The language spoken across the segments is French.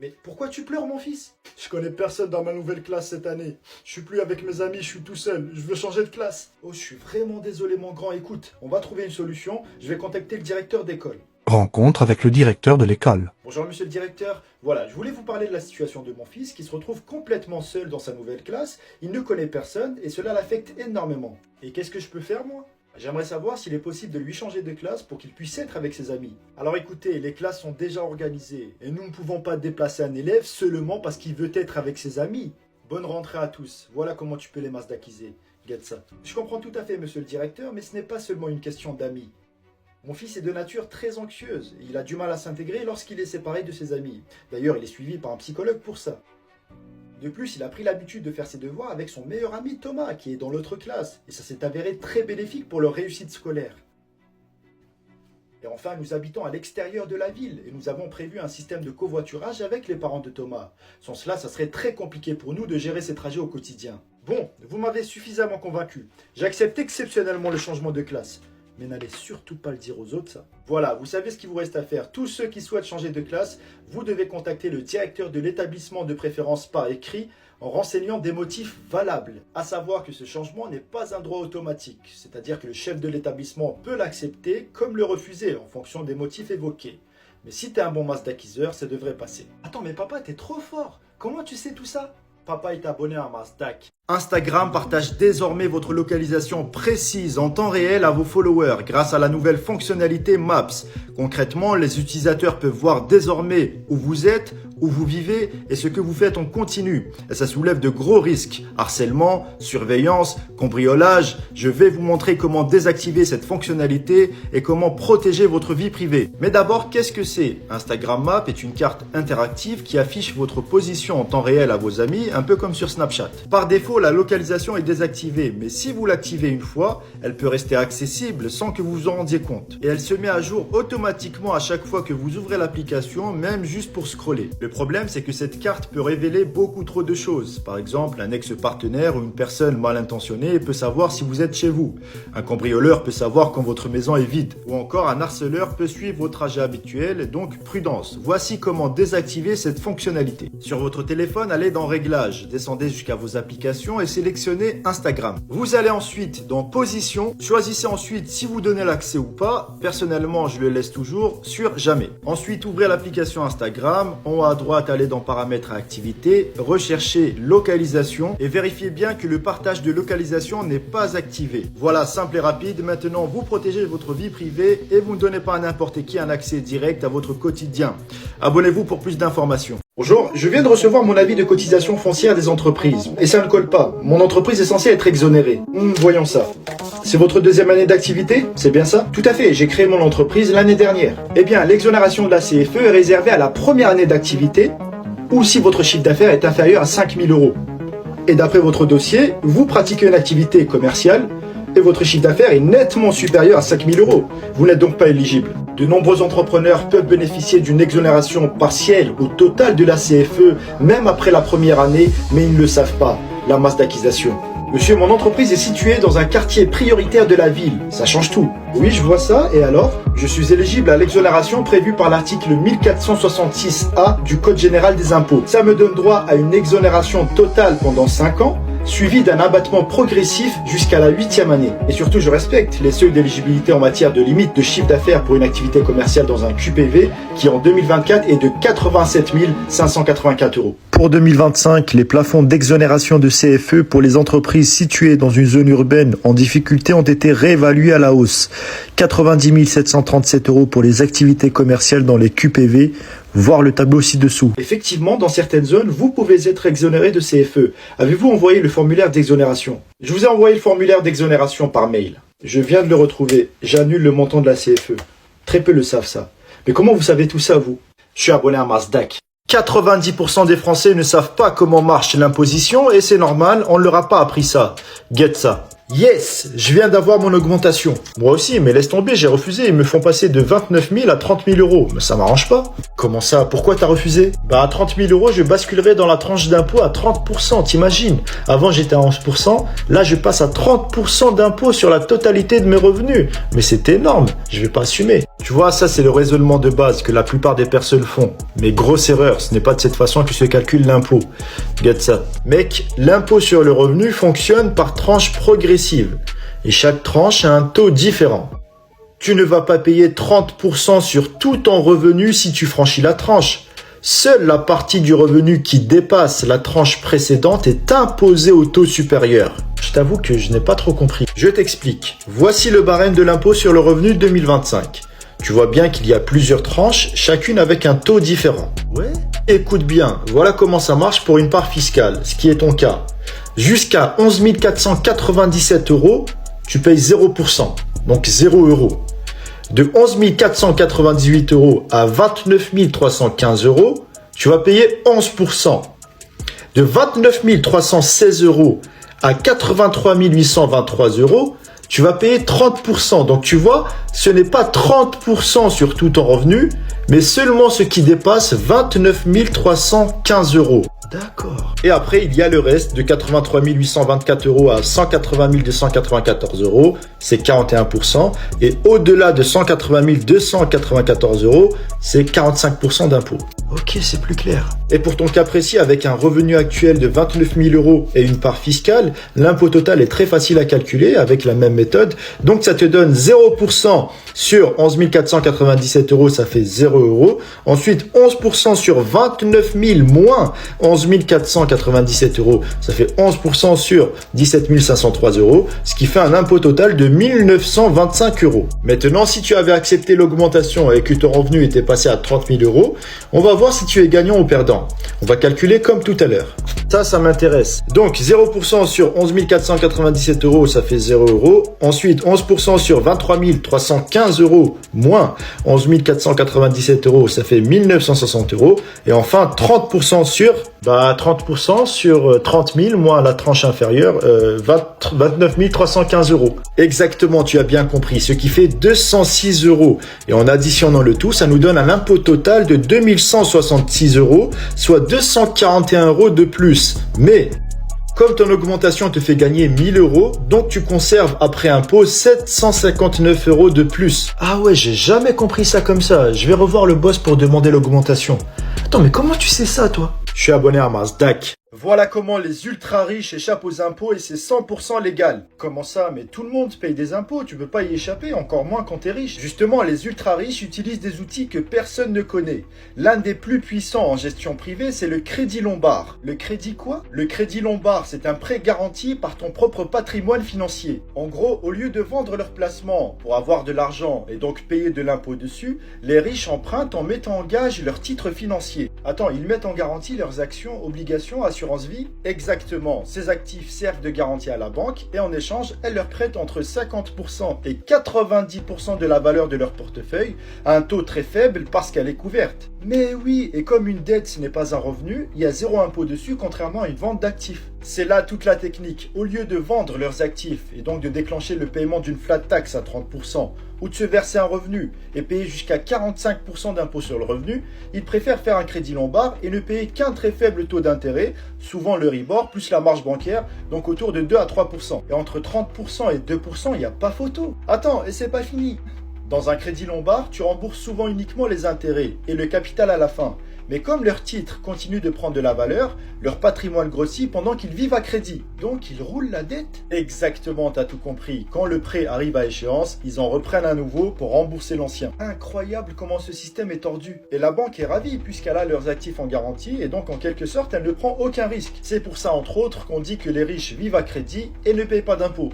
Mais pourquoi tu pleures, mon fils? Je connais personne dans ma nouvelle classe cette année. Je suis plus avec mes amis, je suis tout seul. Je veux changer de classe. Oh, je suis vraiment désolé, mon grand. Écoute, on va trouver une solution. Je vais contacter le directeur d'école. Rencontre avec le directeur de l'école. Bonjour, monsieur le directeur. Voilà, je voulais vous parler de la situation de mon fils qui se retrouve complètement seul dans sa nouvelle classe. Il ne connaît personne et cela l'affecte énormément. Et qu'est-ce que je peux faire, moi? J'aimerais savoir s'il est possible de lui changer de classe pour qu'il puisse être avec ses amis. Alors écoutez, les classes sont déjà organisées et nous ne pouvons pas déplacer un élève seulement parce qu'il veut être avec ses amis. Bonne rentrée à tous. Voilà comment tu peux les masdaquiser. Regarde ça. Je comprends tout à fait, monsieur le directeur, mais ce n'est pas seulement une question d'amis. Mon fils est de nature très anxieuse et il a du mal à s'intégrer lorsqu'il est séparé de ses amis. D'ailleurs, il est suivi par un psychologue pour ça. De plus, il a pris l'habitude de faire ses devoirs avec son meilleur ami Thomas, qui est dans l'autre classe, et ça s'est avéré très bénéfique pour leur réussite scolaire. Et enfin, nous habitons à l'extérieur de la ville, et nous avons prévu un système de covoiturage avec les parents de Thomas. Sans cela, ça serait très compliqué pour nous de gérer ces trajets au quotidien. Bon, vous m'avez suffisamment convaincu. J'accepte exceptionnellement le changement de classe. Mais n'allez surtout pas le dire aux autres, ça. Voilà, vous savez ce qu'il vous reste à faire. Tous ceux qui souhaitent changer de classe, vous devez contacter le directeur de l'établissement de préférence par écrit en renseignant des motifs valables. À savoir que ce changement n'est pas un droit automatique, c'est-à-dire que le chef de l'établissement peut l'accepter comme le refuser en fonction des motifs évoqués. Mais si t'es un bon masdaquiseur, ça devrait passer. Attends, mais papa, t'es trop fort. Comment tu sais tout ça? Papa est abonné à Masdac. Instagram partage désormais votre localisation précise en temps réel à vos followers grâce à la nouvelle fonctionnalité Maps. Concrètement, les utilisateurs peuvent voir désormais où vous êtes, où vous vivez et ce que vous faites en continu. Et ça soulève de gros risques. Harcèlement, surveillance, cambriolage. Je vais vous montrer comment désactiver cette fonctionnalité et comment protéger votre vie privée. Mais d'abord, qu'est-ce que c'est? Instagram Map est une carte interactive qui affiche votre position en temps réel à vos amis, un peu comme sur Snapchat. Par défaut, la localisation est désactivée, mais si vous l'activez une fois, elle peut rester accessible sans que vous vous en rendiez compte. Et elle se met à jour automatiquement à chaque fois que vous ouvrez l'application, même juste pour scroller. Le problème, c'est que cette carte peut révéler beaucoup trop de choses. Par exemple, un ex-partenaire ou une personne mal intentionnée peut savoir si vous êtes chez vous. Un cambrioleur peut savoir quand votre maison est vide. Ou encore, un harceleur peut suivre vos trajets habituels, donc prudence. Voici comment désactiver cette fonctionnalité. Sur votre téléphone, allez dans Réglages, descendez jusqu'à vos applications et sélectionnez Instagram. Vous allez ensuite dans Position, choisissez ensuite si vous donnez l'accès ou pas. Personnellement, je le laisse toujours sur jamais. Ensuite, ouvrez l'application Instagram, en haut à droite, allez dans Paramètres et Activités, recherchez Localisation et vérifiez bien que le partage de localisation n'est pas activé. Voilà, simple et rapide. Maintenant, vous protégez votre vie privée et vous ne donnez pas à n'importe qui un accès direct à votre quotidien. Abonnez-vous pour plus d'informations. Bonjour, je viens de recevoir mon avis de cotisation foncière des entreprises. Et ça ne colle pas. Mon entreprise est censée être exonérée. Voyons ça. C'est votre deuxième année d'activité? C'est bien ça? Tout à fait, j'ai créé mon entreprise l'année dernière. Eh bien, l'exonération de la CFE est réservée à la première année d'activité ou si votre chiffre d'affaires est inférieur à 5 000 €. Et d'après votre dossier, vous pratiquez une activité commerciale et votre chiffre d'affaires est nettement supérieur à 5 000 €. Vous n'êtes donc pas éligible. De nombreux entrepreneurs peuvent bénéficier d'une exonération partielle ou totale de la CFE, même après la première année, mais ils ne le savent pas. La masdaquisation. Monsieur, mon entreprise est située dans un quartier prioritaire de la ville. Ça change tout. Oui, je vois ça. Et alors? Je suis éligible à l'exonération prévue par l'article 1466A du Code général des impôts. Ça me donne droit à une exonération totale pendant 5 ans, suivi d'un abattement progressif jusqu'à la 8e année. Et surtout, je respecte les seuils d'éligibilité en matière de limite de chiffre d'affaires pour une activité commerciale dans un QPV qui en 2024 est de 87 584 €. Pour 2025, les plafonds d'exonération de CFE pour les entreprises situées dans une zone urbaine en difficulté ont été réévalués à la hausse. 90 737 € pour les activités commerciales dans les QPV, voir le tableau ci-dessous. Effectivement, dans certaines zones, vous pouvez être exonéré de CFE. Avez-vous envoyé le formulaire d'exonération? Je vous ai envoyé le formulaire d'exonération par mail. Je viens de le retrouver. J'annule le montant de la CFE. Très peu le savent ça. Mais comment vous savez tout ça, vous? Je suis abonné à Masdac. 90% des Français ne savent pas comment marche l'imposition et c'est normal, on ne leur a pas appris ça. Get ça. Yes, je viens d'avoir mon augmentation. Moi aussi, mais laisse tomber, j'ai refusé. Ils me font passer de 29 000 à 30 000 €. Mais ça m'arrange pas. Comment ça? Pourquoi t'as refusé? Bah à 30 000 €, je basculerai dans la tranche d'impôt à 30%, t'imagines? Avant, j'étais à 11%. Là, je passe à 30% d'impôt sur la totalité de mes revenus. Mais c'est énorme. Je vais pas assumer. Tu vois, ça c'est le raisonnement de base que la plupart des personnes font. Mais grosse erreur, ce n'est pas de cette façon que se calcule l'impôt. Regarde ça. Mec, l'impôt sur le revenu fonctionne par tranche progressive. Et chaque tranche a un taux différent. Tu ne vas pas payer 30% sur tout ton revenu si tu franchis la tranche. Seule la partie du revenu qui dépasse la tranche précédente est imposée au taux supérieur. Je t'avoue que je n'ai pas trop compris. Je t'explique. Voici le barème de l'impôt sur le revenu 2025. Tu vois bien qu'il y a plusieurs tranches, chacune avec un taux différent. Ouais. Écoute bien, voilà comment ça marche pour une part fiscale, ce qui est ton cas. Jusqu'à 11 497 €, tu payes 0%, donc 0 €. De 11 498 € à 29 315 €, tu vas payer 11%. De 29 316 € à 83 823 €, tu vas payer 30%. Donc tu vois, ce n'est pas 30% sur tout ton revenu, mais seulement ce qui dépasse 29 315 €. D'accord. Et après, il y a le reste de 83 824 € à 180 294 €, c'est 41%. Et au-delà de 180 294 €, c'est 45% d'impôt. Ok, c'est plus clair. Et pour ton cas précis, avec un revenu actuel de 29 000 € et une part fiscale, l'impôt total est très facile à calculer avec la même méthode. Donc ça te donne 0% sur 11 497 €, ça fait 0 €. Ensuite, 11% sur 29 000 moins 11 497 €, ça fait 11% sur 17 503 €, ce qui fait un impôt total de 1 925 €. Maintenant, si tu avais accepté l'augmentation et que ton revenu était passé à 30 000 €, on va voir si tu es gagnant ou perdant. On va calculer comme tout à l'heure. Ça m'intéresse. Donc 0% sur 11 497 €, ça fait 0 €. Ensuite, 11% sur 23 315 € moins 11 497 €, ça fait 1 960 €. Et enfin, 30% sur 30 000 moins la tranche inférieure, 29 315 €. Exactement, tu as bien compris, ce qui fait 206 €. Et en additionnant le tout, ça nous donne un impôt total de 2166 €, soit 241 € de plus. Mais comme ton augmentation te fait gagner 1 000 €, donc tu conserves après impôt 759 € de plus. Ah ouais, j'ai jamais compris ça comme ça. Je vais revoir le boss pour demander l'augmentation. Attends, mais comment tu sais ça, toi? Je suis abonné à Nasdaq. Voilà comment les ultra riches échappent aux impôts et c'est 100% légal. Comment ça? Mais tout le monde paye des impôts, tu peux pas y échapper, encore moins quand t'es riche. Justement, les ultra riches utilisent des outils que personne ne connaît. L'un des plus puissants en gestion privée, c'est le crédit lombard. Le crédit quoi? Le crédit lombard, c'est un prêt garanti par ton propre patrimoine financier. En gros, au lieu de vendre leurs placements pour avoir de l'argent et donc payer de l'impôt dessus, les riches empruntent en mettant en gage leurs titres financiers. Attends, ils mettent en garantie leurs actions, obligations, assurances vie? Exactement, ces actifs servent de garantie à la banque et en échange, elle leur prête entre 50% et 90% de la valeur de leur portefeuille à un taux très faible parce qu'elle est couverte. Mais oui, et comme une dette ce n'est pas un revenu, il y a zéro impôt dessus contrairement à une vente d'actifs. C'est là toute la technique. Au lieu de vendre leurs actifs et donc de déclencher le paiement d'une flat tax à 30% ou de se verser un revenu et payer jusqu'à 45% d'impôt sur le revenu, ils préfèrent faire un crédit lombard et ne payer qu'un très faible taux d'intérêt, souvent le Euribor plus la marge bancaire, donc autour de 2 à 3%. Et entre 30% et 2%, il n'y a pas photo. Attends, et c'est pas fini. Dans un crédit lombard, tu rembourses souvent uniquement les intérêts et le capital à la fin. Mais comme leurs titres continuent de prendre de la valeur, leur patrimoine grossit pendant qu'ils vivent à crédit. Donc ils roulent la dette. Exactement, t'as tout compris. Quand le prêt arrive à échéance, ils en reprennent un nouveau pour rembourser l'ancien. Incroyable comment ce système est tordu. Et la banque est ravie puisqu'elle a leurs actifs en garantie et donc en quelque sorte elle ne prend aucun risque. C'est pour ça entre autres qu'on dit que les riches vivent à crédit et ne payent pas d'impôts.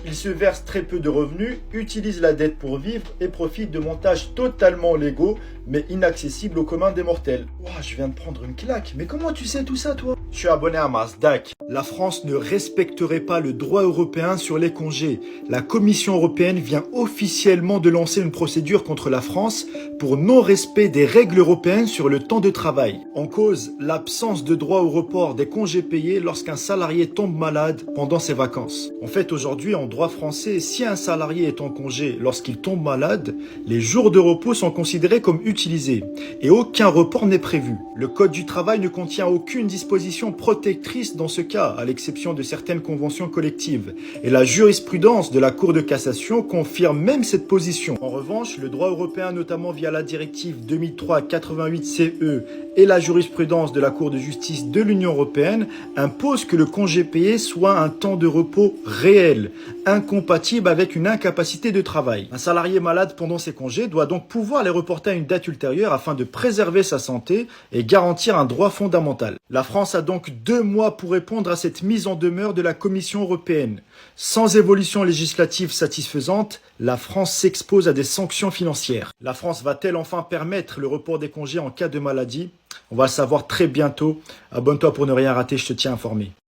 Ils se versent très peu de revenus, utilisent la dette pour vivre et profitent de montages totalement légaux mais inaccessibles au commun des mortels. Ouah, je viens de prendre une claque, mais comment tu sais tout ça toi? Je suis abonné à Nasdaq. La France ne respecterait pas le droit européen sur les congés. La Commission européenne vient officiellement de lancer une procédure contre la France pour non-respect des règles européennes sur le temps de travail. En cause, l'absence de droit au report des congés payés lorsqu'un salarié tombe malade pendant ses vacances. En fait, aujourd'hui, en droit français, si un salarié est en congé lorsqu'il tombe malade, les jours de repos sont considérés comme utilisés et aucun report n'est prévu. Le Code du travail ne contient aucune disposition protectrice dans ce cas. cas, à l'exception de certaines conventions collectives. Et la jurisprudence de la Cour de cassation confirme même cette position. En revanche, le droit européen, notamment via la directive 2003/88/CE et la jurisprudence de la Cour de justice de l'Union européenne, impose que le congé payé soit un temps de repos réel, incompatible avec une incapacité de travail. Un salarié malade pendant ses congés doit donc pouvoir les reporter à une date ultérieure afin de préserver sa santé et garantir un droit fondamental. La France a donc 2 mois pour répondre à cette mise en demeure de la Commission européenne. Sans évolution législative satisfaisante, la France s'expose à des sanctions financières. La France va-t-elle enfin permettre le report des congés en cas de maladie? On va le savoir très bientôt. Abonne-toi pour ne rien rater, je te tiens informé.